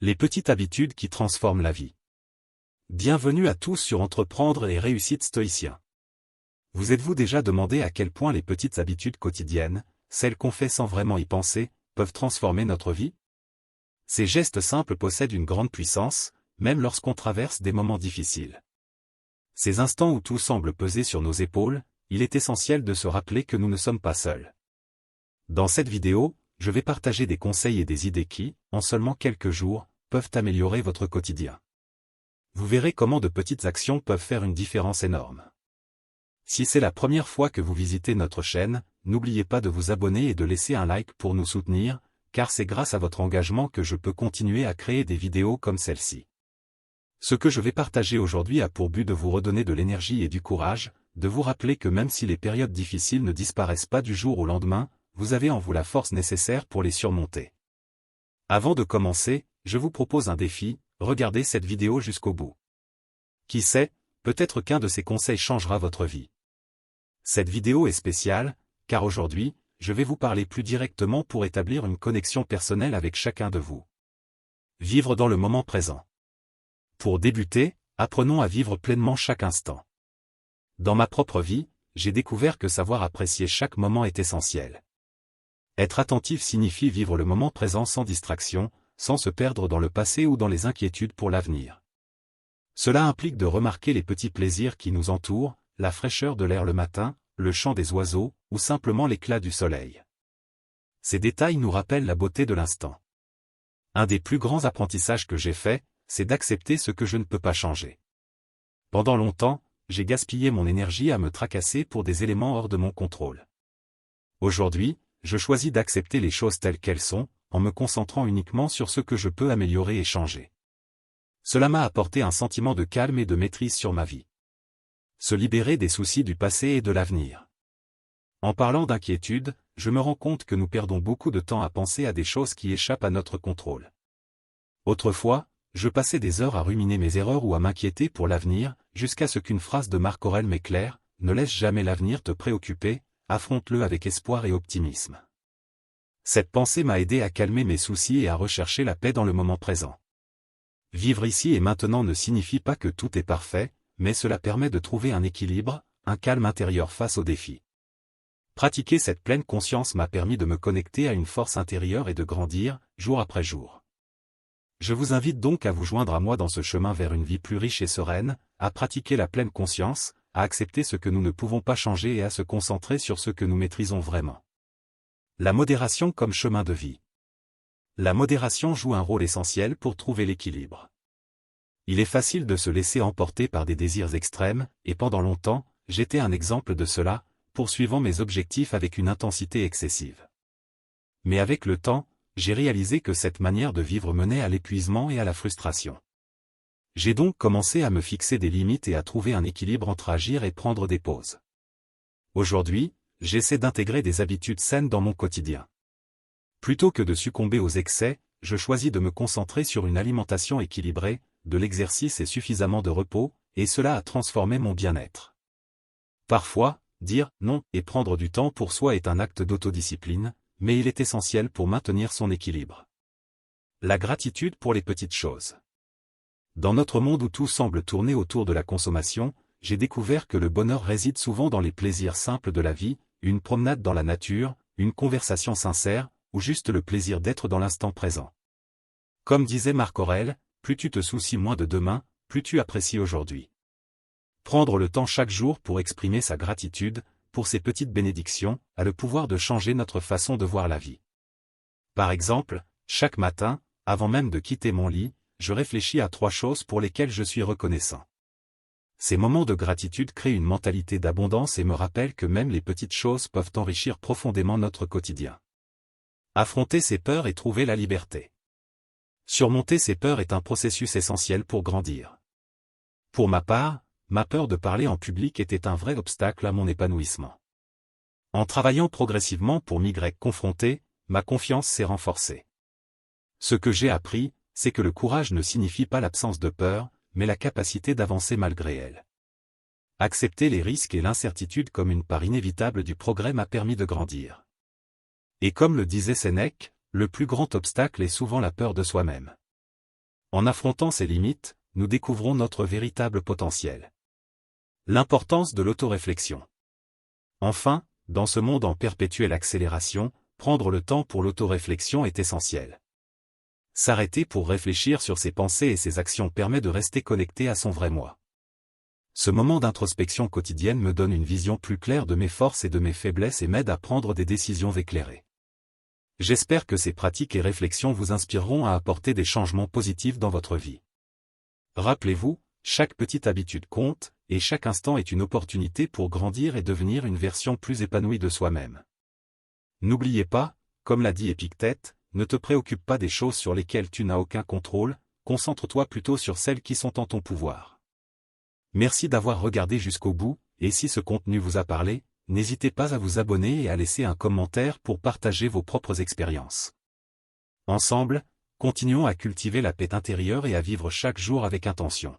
Les petites habitudes qui transforment la vie. Bienvenue à tous sur Entreprendre et Réussite Stoïcien. Vous êtes-vous déjà demandé à quel point les petites habitudes quotidiennes, celles qu'on fait sans vraiment y penser, peuvent transformer notre vie? Ces gestes simples possèdent une grande puissance, même lorsqu'on traverse des moments difficiles. Ces instants où tout semble peser sur nos épaules, il est essentiel de se rappeler que nous ne sommes pas seuls. Dans cette vidéo, je vais partager des conseils et des idées qui, en seulement quelques jours, peuvent améliorer votre quotidien. Vous verrez comment de petites actions peuvent faire une différence énorme. Si c'est la première fois que vous visitez notre chaîne, n'oubliez pas de vous abonner et de laisser un like pour nous soutenir, car c'est grâce à votre engagement que je peux continuer à créer des vidéos comme celle-ci. Ce que je vais partager aujourd'hui a pour but de vous redonner de l'énergie et du courage, de vous rappeler que même si les périodes difficiles ne disparaissent pas du jour au lendemain, vous avez en vous la force nécessaire pour les surmonter. Avant de commencer, je vous propose un défi, regardez cette vidéo jusqu'au bout. Qui sait, peut-être qu'un de ces conseils changera votre vie. Cette vidéo est spéciale, car aujourd'hui, je vais vous parler plus directement pour établir une connexion personnelle avec chacun de vous. Vivre dans le moment présent. Pour débuter, apprenons à vivre pleinement chaque instant. Dans ma propre vie, j'ai découvert que savoir apprécier chaque moment est essentiel. Être attentif signifie vivre le moment présent sans distraction, sans se perdre dans le passé ou dans les inquiétudes pour l'avenir. Cela implique de remarquer les petits plaisirs qui nous entourent, la fraîcheur de l'air le matin, le chant des oiseaux, ou simplement l'éclat du soleil. Ces détails nous rappellent la beauté de l'instant. Un des plus grands apprentissages que j'ai fait, c'est d'accepter ce que je ne peux pas changer. Pendant longtemps, j'ai gaspillé mon énergie à me tracasser pour des éléments hors de mon contrôle. Aujourd'hui, je choisis d'accepter les choses telles qu'elles sont, en me concentrant uniquement sur ce que je peux améliorer et changer. Cela m'a apporté un sentiment de calme et de maîtrise sur ma vie. Se libérer des soucis du passé et de l'avenir. En parlant d'inquiétude, je me rends compte que nous perdons beaucoup de temps à penser à des choses qui échappent à notre contrôle. Autrefois, je passais des heures à ruminer mes erreurs ou à m'inquiéter pour l'avenir, jusqu'à ce qu'une phrase de Marc Aurèle m'éclaire, ne laisse jamais l'avenir te préoccuper, affronte-le avec espoir et optimisme. Cette pensée m'a aidé à calmer mes soucis et à rechercher la paix dans le moment présent. Vivre ici et maintenant ne signifie pas que tout est parfait, mais cela permet de trouver un équilibre, un calme intérieur face aux défis. Pratiquer cette pleine conscience m'a permis de me connecter à une force intérieure et de grandir, jour après jour. Je vous invite donc à vous joindre à moi dans ce chemin vers une vie plus riche et sereine, à pratiquer la pleine conscience, à accepter ce que nous ne pouvons pas changer et à se concentrer sur ce que nous maîtrisons vraiment. La modération comme chemin de vie. La modération joue un rôle essentiel pour trouver l'équilibre. Il est facile de se laisser emporter par des désirs extrêmes, et pendant longtemps, j'étais un exemple de cela, poursuivant mes objectifs avec une intensité excessive. Mais avec le temps, j'ai réalisé que cette manière de vivre menait à l'épuisement et à la frustration. J'ai donc commencé à me fixer des limites et à trouver un équilibre entre agir et prendre des pauses. Aujourd'hui, j'essaie d'intégrer des habitudes saines dans mon quotidien. Plutôt que de succomber aux excès, je choisis de me concentrer sur une alimentation équilibrée, de l'exercice et suffisamment de repos, et cela a transformé mon bien-être. Parfois, dire non et prendre du temps pour soi est un acte d'autodiscipline, mais il est essentiel pour maintenir son équilibre. La gratitude pour les petites choses. Dans notre monde où tout semble tourner autour de la consommation, j'ai découvert que le bonheur réside souvent dans les plaisirs simples de la vie, une promenade dans la nature, une conversation sincère, ou juste le plaisir d'être dans l'instant présent. Comme disait Marc Aurèle, plus tu te soucies moins de demain, plus tu apprécies aujourd'hui. Prendre le temps chaque jour pour exprimer sa gratitude, pour ces petites bénédictions, a le pouvoir de changer notre façon de voir la vie. Par exemple, chaque matin, avant même de quitter mon lit, je réfléchis à 3 choses pour lesquelles je suis reconnaissant. Ces moments de gratitude créent une mentalité d'abondance et me rappellent que même les petites choses peuvent enrichir profondément notre quotidien. Affronter ses peurs et trouver la liberté. Surmonter ses peurs est un processus essentiel pour grandir. Pour ma part, ma peur de parler en public était un vrai obstacle à mon épanouissement. En travaillant progressivement pour m'y confronter, ma confiance s'est renforcée. Ce que j'ai appris, c'est que le courage ne signifie pas l'absence de peur, mais la capacité d'avancer malgré elle. Accepter les risques et l'incertitude comme une part inévitable du progrès m'a permis de grandir. Et comme le disait Sénèque, le plus grand obstacle est souvent la peur de soi-même. En affrontant ces limites, nous découvrons notre véritable potentiel. L'importance de l'autoréflexion. Enfin, dans ce monde en perpétuelle accélération, prendre le temps pour l'autoréflexion est essentiel. S'arrêter pour réfléchir sur ses pensées et ses actions permet de rester connecté à son vrai moi. Ce moment d'introspection quotidienne me donne une vision plus claire de mes forces et de mes faiblesses et m'aide à prendre des décisions éclairées. J'espère que ces pratiques et réflexions vous inspireront à apporter des changements positifs dans votre vie. Rappelez-vous, chaque petite habitude compte, et chaque instant est une opportunité pour grandir et devenir une version plus épanouie de soi-même. N'oubliez pas, comme l'a dit Épictète, ne te préoccupe pas des choses sur lesquelles tu n'as aucun contrôle, concentre-toi plutôt sur celles qui sont en ton pouvoir. Merci d'avoir regardé jusqu'au bout, et si ce contenu vous a parlé, n'hésitez pas à vous abonner et à laisser un commentaire pour partager vos propres expériences. Ensemble, continuons à cultiver la paix intérieure et à vivre chaque jour avec intention.